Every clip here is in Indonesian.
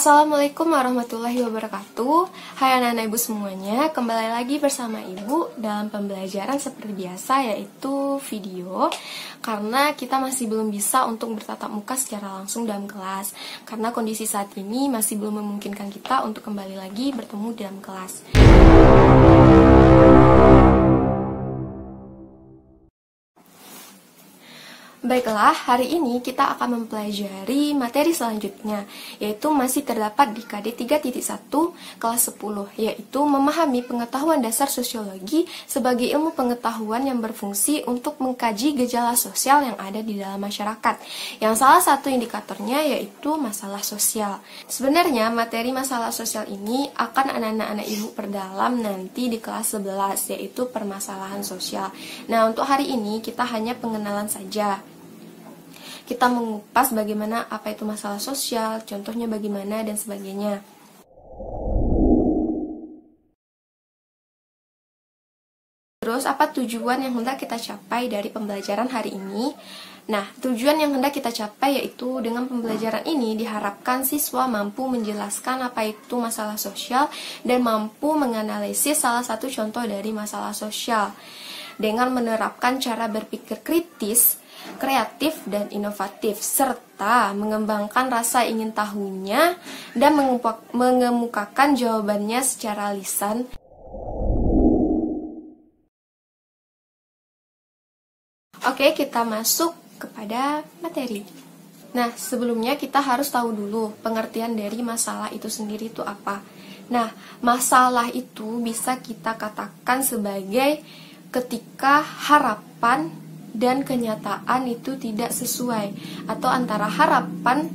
Assalamualaikum warahmatullahi wabarakatuh. Hai anak-anak ibu semuanya, kembali lagi bersama ibu dalam pembelajaran seperti biasa, yaitu video. Karena kita masih belum bisa untuk bertatap muka secara langsung dalam kelas, karena kondisi saat ini masih belum memungkinkan kita untuk kembali lagi bertemu dalam kelas. Baiklah, hari ini kita akan mempelajari materi selanjutnya, yaitu masih terdapat di KD 3.1 kelas 10, yaitu memahami pengetahuan dasar sosiologi sebagai ilmu pengetahuan yang berfungsi untuk mengkaji gejala sosial yang ada di dalam masyarakat. Yang salah satu indikatornya yaitu masalah sosial. Sebenarnya materi masalah sosial ini akan anak-anak ibu perdalam nanti di kelas 11, yaitu permasalahan sosial. Nah, untuk hari ini kita hanya pengenalan saja. Kita mengupas bagaimana apa itu masalah sosial, contohnya bagaimana, dan sebagainya. Terus, apa tujuan yang hendak kita capai dari pembelajaran hari ini? Nah, tujuan yang hendak kita capai yaitu dengan pembelajaran ini diharapkan siswa mampu menjelaskan apa itu masalah sosial dan mampu menganalisis salah satu contoh dari masalah sosial dengan menerapkan cara berpikir kritis, kreatif, dan inovatif, serta mengembangkan rasa ingin tahunya dan mengemukakan jawabannya secara lisan. Oke, kita masuk kepada materi. Nah, sebelumnya kita harus tahu dulu pengertian dari masalah itu sendiri itu apa. Nah, masalah itu bisa kita katakan sebagai ketika harapan dan kenyataan itu tidak sesuai, atau antara harapan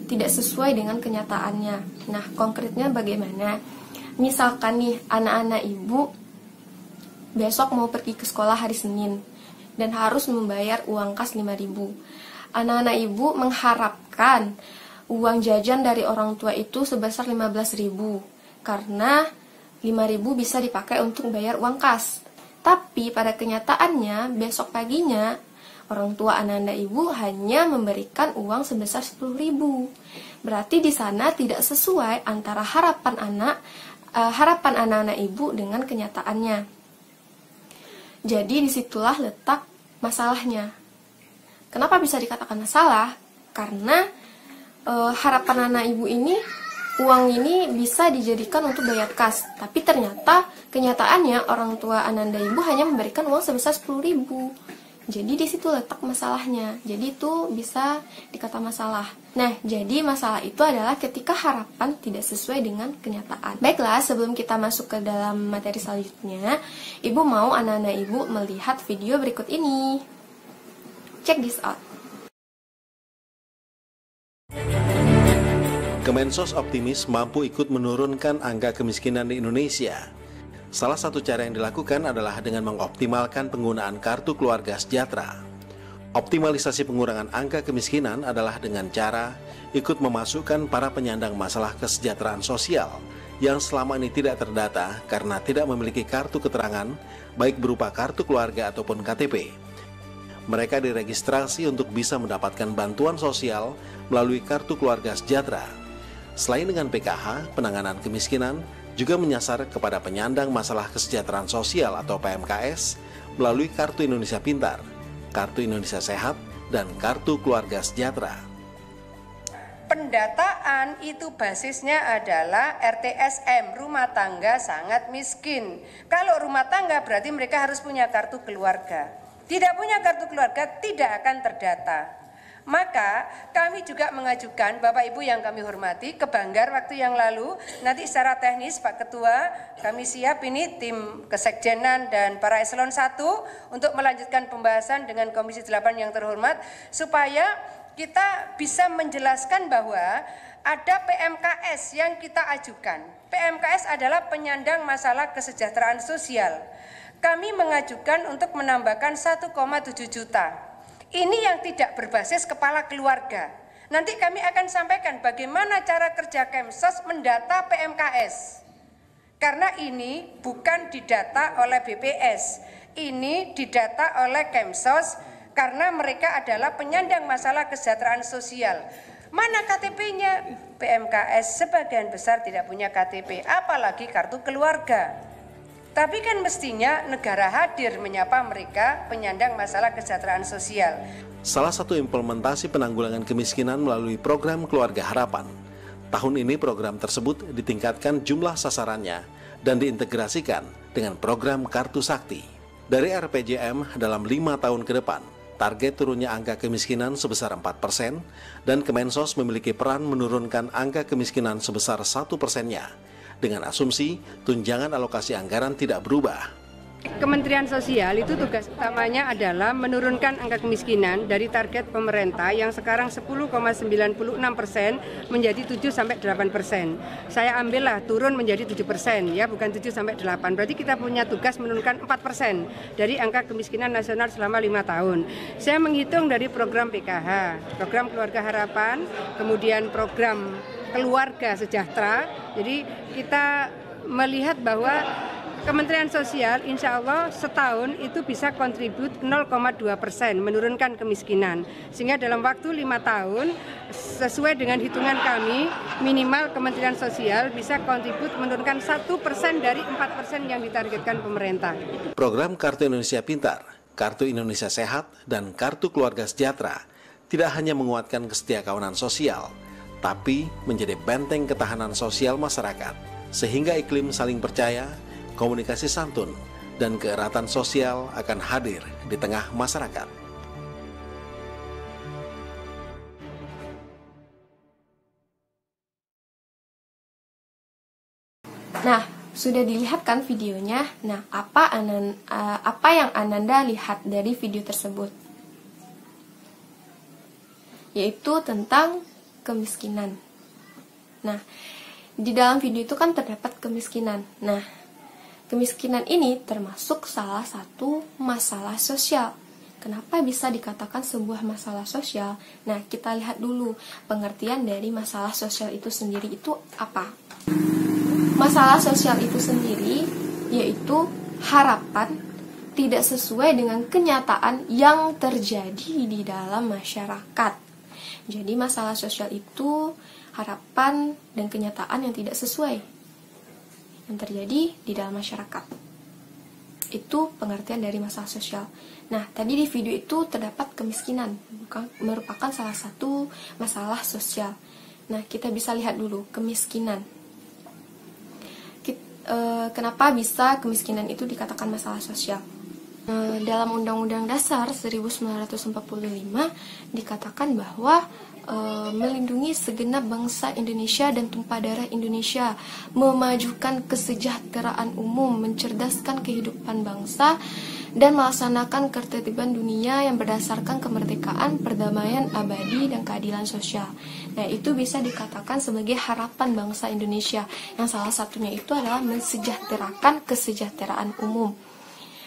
tidak sesuai dengan kenyataannya. Nah, konkretnya bagaimana? Misalkan nih, anak-anak ibu besok mau pergi ke sekolah hari Senin dan harus membayar uang kas 5.000. Anak-anak ibu mengharapkan uang jajan dari orang tua itu sebesar 15.000 karena 5.000 bisa dipakai untuk bayar uang kas. Tapi pada kenyataannya besok paginya orang tua anak-anak ibu hanya memberikan uang sebesar 10.000. Berarti di sana tidak sesuai antara harapan anak-anak ibu dengan kenyataannya. Jadi disitulah letak masalahnya. Kenapa bisa dikatakan masalah? Karena harapan anak ibu ini, uang ini bisa dijadikan untuk bayar kas, tapi ternyata kenyataannya orang tua ananda ibu hanya memberikan uang sebesar 10.000. Jadi di situ letak masalahnya. Jadi itu bisa dikata masalah. Nah, jadi masalah itu adalah ketika harapan tidak sesuai dengan kenyataan. Baiklah, sebelum kita masuk ke dalam materi selanjutnya, ibu mau anak-anak ibu melihat video berikut ini. Check this out. Kemensos optimis mampu ikut menurunkan angka kemiskinan di Indonesia. Salah satu cara yang dilakukan adalah dengan mengoptimalkan penggunaan kartu keluarga sejahtera. Optimalisasi pengurangan angka kemiskinan adalah dengan cara ikut memasukkan para penyandang masalah kesejahteraan sosial yang selama ini tidak terdata karena tidak memiliki kartu keterangan, baik berupa kartu keluarga ataupun KTP. Mereka diregistrasi untuk bisa mendapatkan bantuan sosial melalui kartu keluarga sejahtera. Selain dengan PKH, penanganan kemiskinan juga menyasar kepada penyandang masalah kesejahteraan sosial atau PMKS melalui Kartu Indonesia Pintar, Kartu Indonesia Sehat, dan Kartu Keluarga Sejahtera. Pendataan itu basisnya adalah RTSM, rumah tangga sangat miskin. Kalau rumah tangga berarti mereka harus punya kartu keluarga. Tidak punya kartu keluarga tidak akan terdata. Maka kami juga mengajukan, Bapak Ibu yang kami hormati, ke Banggar waktu yang lalu. Nanti secara teknis Pak Ketua, kami siap ini tim Kesekjenan dan para eselon 1 untuk melanjutkan pembahasan dengan Komisi 8 yang terhormat, supaya kita bisa menjelaskan bahwa ada PMKS yang kita ajukan. PMKS adalah penyandang masalah kesejahteraan sosial. Kami mengajukan untuk menambahkan 1,7 juta. Ini yang tidak berbasis kepala keluarga. Nanti kami akan sampaikan bagaimana cara kerja Kemsos mendata PMKS. Karena ini bukan didata oleh BPS, ini didata oleh Kemsos karena mereka adalah penyandang masalah kesejahteraan sosial. Mana KTP-nya? PMKS sebagian besar tidak punya KTP, apalagi kartu keluarga. Tapi kan mestinya negara hadir menyapa mereka penyandang masalah kesejahteraan sosial. Salah satu implementasi penanggulangan kemiskinan melalui program Keluarga Harapan. Tahun ini program tersebut ditingkatkan jumlah sasarannya dan diintegrasikan dengan program Kartu Sakti. Dari RPJM dalam 5 tahun ke depan, target turunnya angka kemiskinan sebesar 4% dan Kemensos memiliki peran menurunkan angka kemiskinan sebesar 1%-nya dengan asumsi tunjangan alokasi anggaran tidak berubah. Kementerian Sosial itu tugas utamanya adalah menurunkan angka kemiskinan dari target pemerintah yang sekarang 10,96% menjadi 7-8%. Saya ambillah turun menjadi 7%, ya, bukan 7-8. Berarti kita punya tugas menurunkan 4% dari angka kemiskinan nasional selama 5 tahun. Saya menghitung dari program PKH, program Keluarga Harapan, kemudian program Keluarga Sejahtera. Jadi kita melihat bahwa Kementerian Sosial insya Allah setahun itu bisa kontribut 0,2% menurunkan kemiskinan. Sehingga dalam waktu 5 tahun sesuai dengan hitungan kami minimal Kementerian Sosial bisa kontribut menurunkan 1% dari 4% yang ditargetkan pemerintah. Program Kartu Indonesia Pintar, Kartu Indonesia Sehat, dan Kartu Keluarga Sejahtera tidak hanya menguatkan kesetiakawanan sosial, tapi menjadi benteng ketahanan sosial masyarakat, sehingga iklim saling percaya, komunikasi santun, dan keeratan sosial akan hadir di tengah masyarakat. Nah, sudah dilihat kan videonya? Nah, apa yang Ananda lihat dari video tersebut? Yaitu tentang kemiskinan. Nah, di dalam video itu kan terdapat kemiskinan. Nah, kemiskinan ini termasuk salah satu masalah sosial. Kenapa bisa dikatakan sebuah masalah sosial? Nah, kita lihat dulu pengertian dari masalah sosial itu sendiri itu apa. Masalah sosial itu sendiri yaitu harapan tidak sesuai dengan kenyataan yang terjadi di dalam masyarakat. Jadi masalah sosial itu harapan dan kenyataan yang tidak sesuai yang terjadi di dalam masyarakat. Itu pengertian dari masalah sosial. Nah, tadi di video itu terdapat kemiskinan, merupakan salah satu masalah sosial. Nah, kita bisa lihat dulu kemiskinan. Kenapa bisa kemiskinan itu dikatakan masalah sosial? Dalam Undang-Undang Dasar 1945 dikatakan bahwa melindungi segenap bangsa Indonesia dan tumpah darah Indonesia, memajukan kesejahteraan umum, mencerdaskan kehidupan bangsa, dan melaksanakan ketertiban dunia yang berdasarkan kemerdekaan, perdamaian abadi, dan keadilan sosial. Nah, itu bisa dikatakan sebagai harapan bangsa Indonesia, yang salah satunya itu adalah mensejahterakan kesejahteraan umum.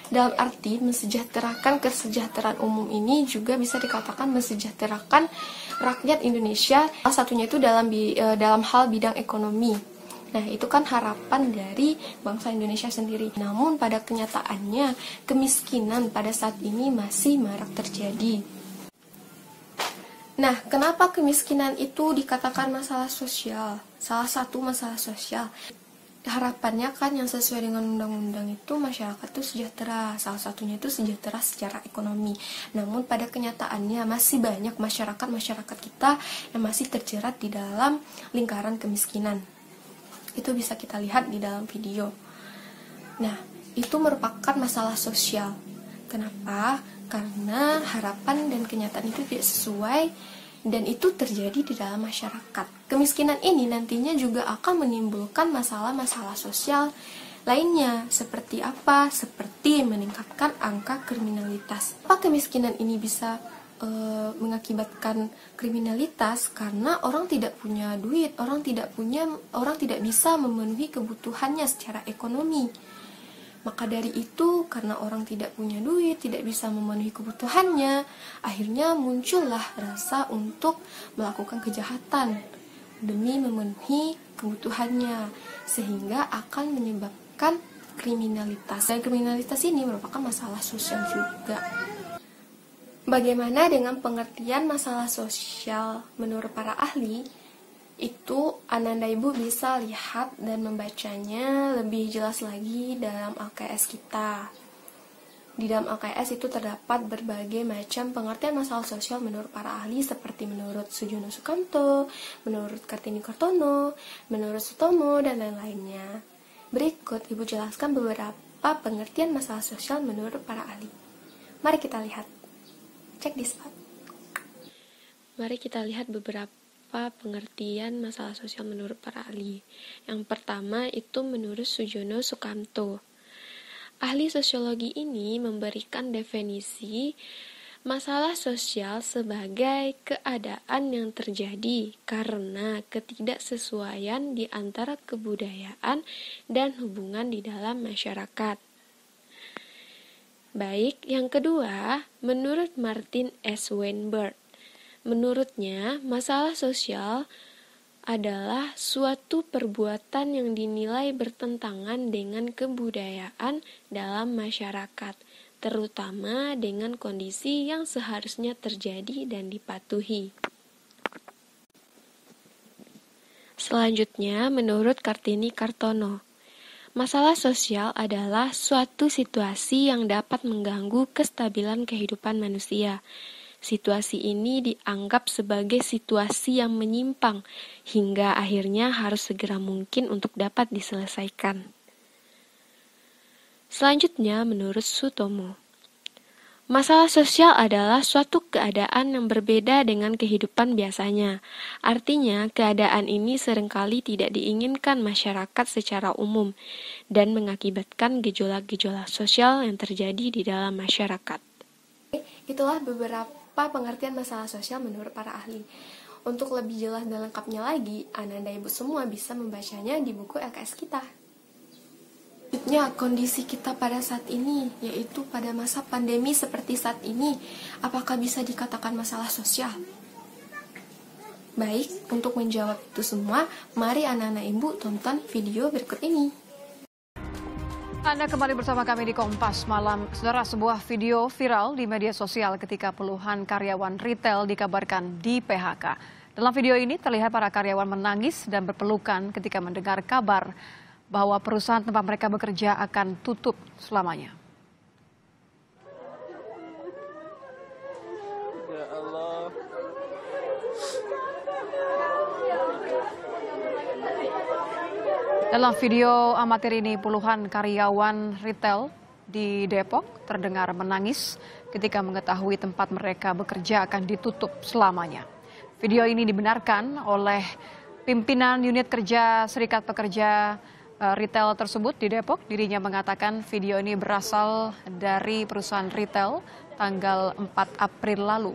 Dalam arti mensejahterakan kesejahteraan umum ini juga bisa dikatakan mensejahterakan rakyat Indonesia, salah satunya itu dalam hal bidang ekonomi. Nah, itu kan harapan dari bangsa Indonesia sendiri. Namun pada kenyataannya kemiskinan pada saat ini masih marak terjadi. Nah, kenapa kemiskinan itu dikatakan masalah sosial? Salah satu masalah sosial. Harapannya kan yang sesuai dengan undang-undang itu masyarakat itu sejahtera, salah satunya itu sejahtera secara ekonomi. Namun pada kenyataannya masih banyak masyarakat kita yang masih terjerat di dalam lingkaran kemiskinan. Itu bisa kita lihat di dalam video. Nah, itu merupakan masalah sosial. Kenapa? Karena harapan dan kenyataan itu tidak sesuai, dan itu terjadi di dalam masyarakat. Kemiskinan ini nantinya juga akan menimbulkan masalah-masalah sosial lainnya. Seperti apa? Seperti meningkatkan angka kriminalitas. Apa kemiskinan ini bisa mengakibatkan kriminalitas? Karena orang tidak punya duit, orang tidak bisa memenuhi kebutuhannya secara ekonomi. Maka dari itu, karena orang tidak punya duit, tidak bisa memenuhi kebutuhannya, akhirnya muncullah rasa untuk melakukan kejahatan demi memenuhi kebutuhannya, sehingga akan menyebabkan kriminalitas. Dan kriminalitas ini merupakan masalah sosial juga. Bagaimana dengan pengertian masalah sosial menurut para ahli? Itu Ananda Ibu bisa lihat dan membacanya lebih jelas lagi dalam LKS kita. Di dalam LKS itu terdapat berbagai macam pengertian masalah sosial menurut para ahli seperti menurut Sujono Sukamto, menurut Kartini Kartono, menurut Sutomo, dan lain-lainnya. Berikut Ibu jelaskan beberapa pengertian masalah sosial menurut para ahli. Mari kita lihat. Cek di slide. Mari kita lihat beberapa pengertian masalah sosial menurut para ahli. Yang pertama itu menurut Sujono Sukamto. Ahli sosiologi ini memberikan definisi masalah sosial sebagai keadaan yang terjadi karena ketidaksesuaian di antara kebudayaan dan hubungan di dalam masyarakat. Baik, yang kedua, menurut Martin S. Weinberg. Menurutnya, masalah sosial adalah suatu perbuatan yang dinilai bertentangan dengan kebudayaan dalam masyarakat, terutama dengan kondisi yang seharusnya terjadi dan dipatuhi. Selanjutnya, menurut Kartini Kartono, masalah sosial adalah suatu situasi yang dapat mengganggu kestabilan kehidupan manusia. Situasi ini dianggap sebagai situasi yang menyimpang, hingga akhirnya harus segera mungkin untuk dapat diselesaikan. Selanjutnya, menurut Sutomo, masalah sosial adalah suatu keadaan yang berbeda dengan kehidupan biasanya. Artinya, keadaan ini seringkali tidak diinginkan masyarakat secara umum dan mengakibatkan gejolak-gejolak sosial yang terjadi di dalam masyarakat. Itulah beberapa pengertian masalah sosial menurut para ahli. Untuk lebih jelas dan lengkapnya lagi, Ananda Ibu semua bisa membacanya di buku LKS kita. Selanjutnya, kondisi kita pada saat ini, yaitu pada masa pandemi seperti saat ini, apakah bisa dikatakan masalah sosial? Baik, untuk menjawab itu semua, mari anak-anak Ibu tonton video berikut ini. Anda kembali bersama kami di Kompas Malam. Saudara, sebuah video viral di media sosial ketika puluhan karyawan retail dikabarkan di PHK. Dalam video ini terlihat para karyawan menangis dan berpelukan ketika mendengar kabar bahwa perusahaan tempat mereka bekerja akan tutup selamanya. Ya Allah. Dalam video amatir ini, puluhan karyawan retail di Depok terdengar menangis ketika mengetahui tempat mereka bekerja akan ditutup selamanya. Video ini dibenarkan oleh pimpinan unit kerja Serikat Pekerja retail tersebut di Depok. Dirinya mengatakan video ini berasal dari perusahaan retail tanggal 4 April lalu.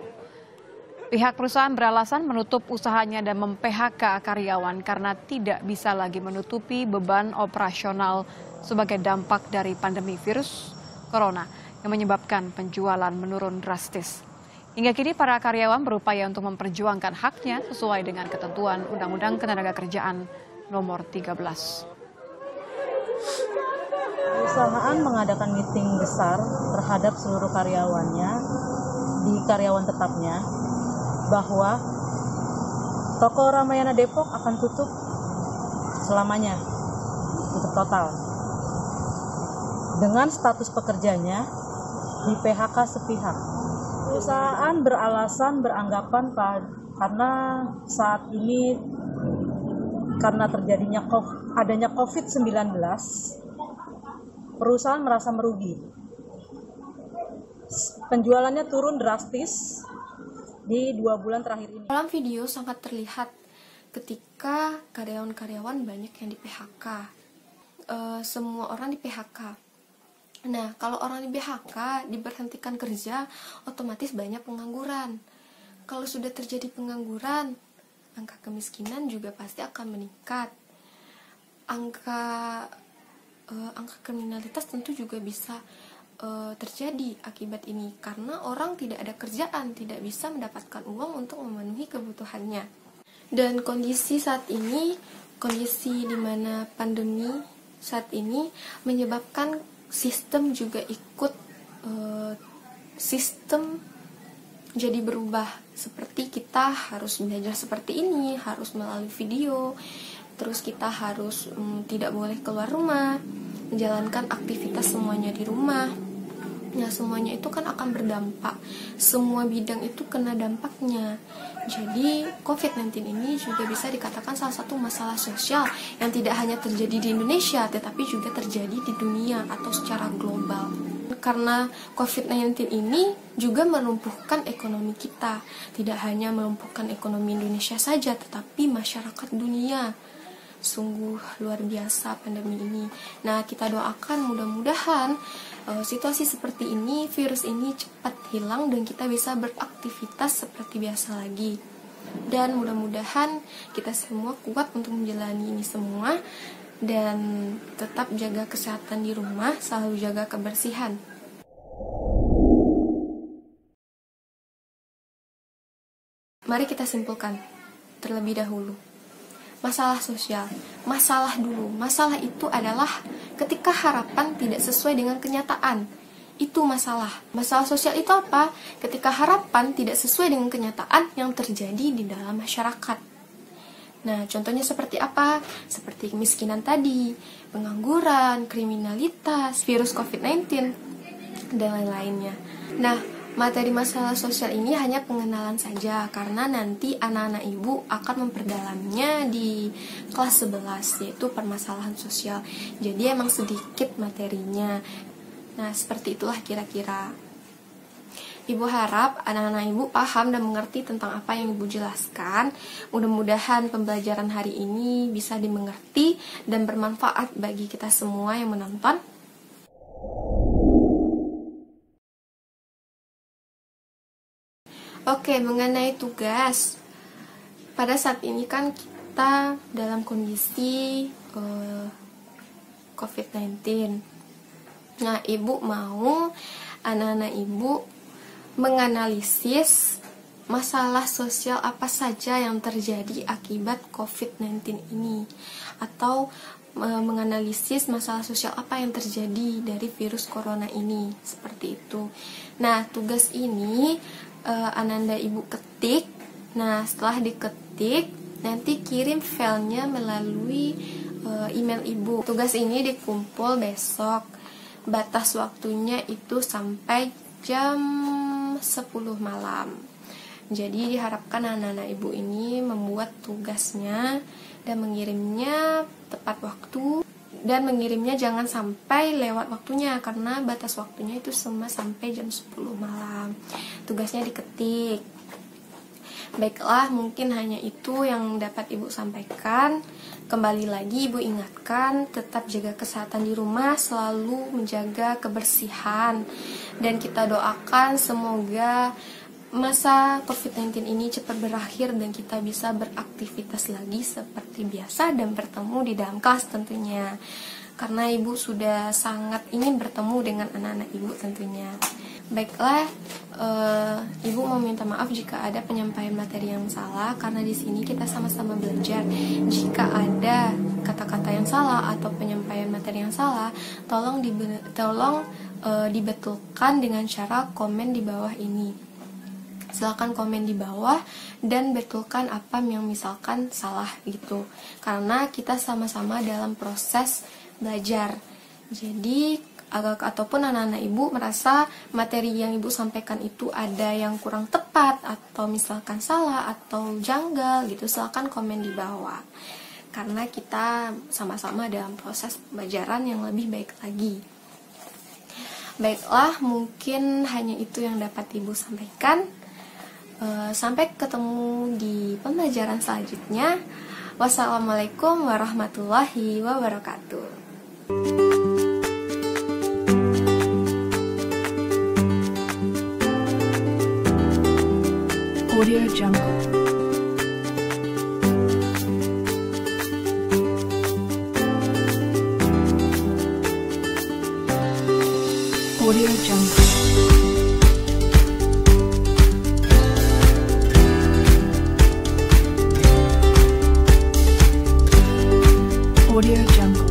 Pihak perusahaan beralasan menutup usahanya dan mem-PHK karyawan karena tidak bisa lagi menutupi beban operasional sebagai dampak dari pandemi virus corona yang menyebabkan penjualan menurun drastis. Hingga kini para karyawan berupaya untuk memperjuangkan haknya sesuai dengan ketentuan Undang-Undang Ketenagakerjaan Nomor 13. Perusahaan mengadakan meeting besar terhadap seluruh karyawannya di karyawan tetapnya bahwa toko Ramayana Depok akan tutup selamanya, tutup total. Dengan status pekerjanya di PHK sepihak. Perusahaan beralasan beranggapan karena saat ini karena terjadinya adanya COVID-19, perusahaan merasa merugi. Penjualannya turun drastis di 2 bulan terakhir ini. Dalam video sangat terlihat ketika karyawan-karyawan banyak yang di PHK. Semua orang di PHK. Nah, kalau orang di PHK diberhentikan kerja, otomatis banyak pengangguran. Kalau sudah terjadi pengangguran, angka kemiskinan juga pasti akan meningkat. Angka kriminalitas tentu juga bisa terjadi akibat ini karena orang tidak ada kerjaan, tidak bisa mendapatkan uang untuk memenuhi kebutuhannya. Dan kondisi saat ini, kondisi di mana pandemi saat ini menyebabkan sistem juga ikut sistem jadi berubah. Seperti kita harus belajar seperti ini, harus melalui video, terus kita harus tidak boleh keluar rumah, menjalankan aktivitas semuanya di rumah. Nah, semuanya itu kan akan berdampak. Semua bidang itu kena dampaknya. Jadi, COVID-19 ini juga bisa dikatakan salah satu masalah sosial yang tidak hanya terjadi di Indonesia, tetapi juga terjadi di dunia atau secara global. Karena COVID-19 ini juga melumpuhkan ekonomi kita. Tidak hanya melumpuhkan ekonomi Indonesia saja, tetapi masyarakat dunia. Sungguh luar biasa pandemi ini. Nah, kita doakan mudah-mudahan situasi seperti ini, virus ini cepat hilang dan kita bisa beraktivitas seperti biasa lagi. Dan mudah-mudahan kita semua kuat untuk menjalani ini semua dan tetap jaga kesehatan di rumah, selalu jaga kebersihan. Mari kita simpulkan terlebih dahulu. Masalah sosial, masalah dulu. Masalah itu adalah ketika harapan tidak sesuai dengan kenyataan. Itu masalah. Masalah sosial itu apa? Ketika harapan tidak sesuai dengan kenyataan yang terjadi di dalam masyarakat. Nah, contohnya seperti apa? Seperti kemiskinan tadi, pengangguran, kriminalitas, virus COVID-19, dan lain-lainnya. Nah, materi masalah sosial ini hanya pengenalan saja, karena nanti anak-anak ibu akan memperdalamnya di kelas 11, yaitu permasalahan sosial. Jadi emang sedikit materinya. Nah, seperti itulah kira-kira. Ibu harap anak-anak ibu paham dan mengerti tentang apa yang ibu jelaskan. Mudah-mudahan pembelajaran hari ini bisa dimengerti dan bermanfaat bagi kita semua yang menonton. Oke, mengenai tugas. Pada saat ini kan kita dalam kondisi COVID-19. Nah, ibu mau anak-anak ibu menganalisis masalah sosial apa saja yang terjadi akibat COVID-19 ini, atau menganalisis masalah sosial apa yang terjadi dari virus corona ini, seperti itu. Nah, tugas ini Ananda ibu ketik. Nah, setelah diketik, nanti kirim filenya melalui email ibu. Tugas ini dikumpul besok. Batas waktunya itu sampai jam 10 malam. Jadi diharapkan anak-anak ibu ini membuat tugasnya dan mengirimnya tepat waktu, dan mengirimnya jangan sampai lewat waktunya, karena batas waktunya itu semua sampai jam 10 malam. Tugasnya diketik. Baiklah, mungkin hanya itu yang dapat ibu sampaikan. Kembali lagi ibu ingatkan, tetap jaga kesehatan di rumah, selalu menjaga kebersihan, dan kita doakan semoga masa COVID-19 ini cepat berakhir dan kita bisa beraktivitas lagi seperti biasa dan bertemu di dalam kelas tentunya. Karena ibu sudah sangat ingin bertemu dengan anak-anak ibu tentunya. Baiklah, ibu mau minta maaf jika ada penyampaian materi yang salah, karena di sini kita sama-sama belajar. Jika ada kata-kata yang salah atau penyampaian materi yang salah, tolong dibetulkan dengan cara komen di bawah ini. Silakan komen di bawah dan betulkan apa yang misalkan salah gitu, karena kita sama-sama dalam proses belajar. Jadi ataupun anak-anak ibu merasa materi yang ibu sampaikan itu ada yang kurang tepat atau misalkan salah atau janggal gitu, silakan komen di bawah, karena kita sama-sama dalam proses pembelajaran yang lebih baik lagi. Baiklah, mungkin hanya itu yang dapat ibu sampaikan. Sampai ketemu di pembelajaran selanjutnya. Wassalamualaikum warahmatullahi wabarakatuh. Audio Jungle. Audio Jungle. Audio Jungle.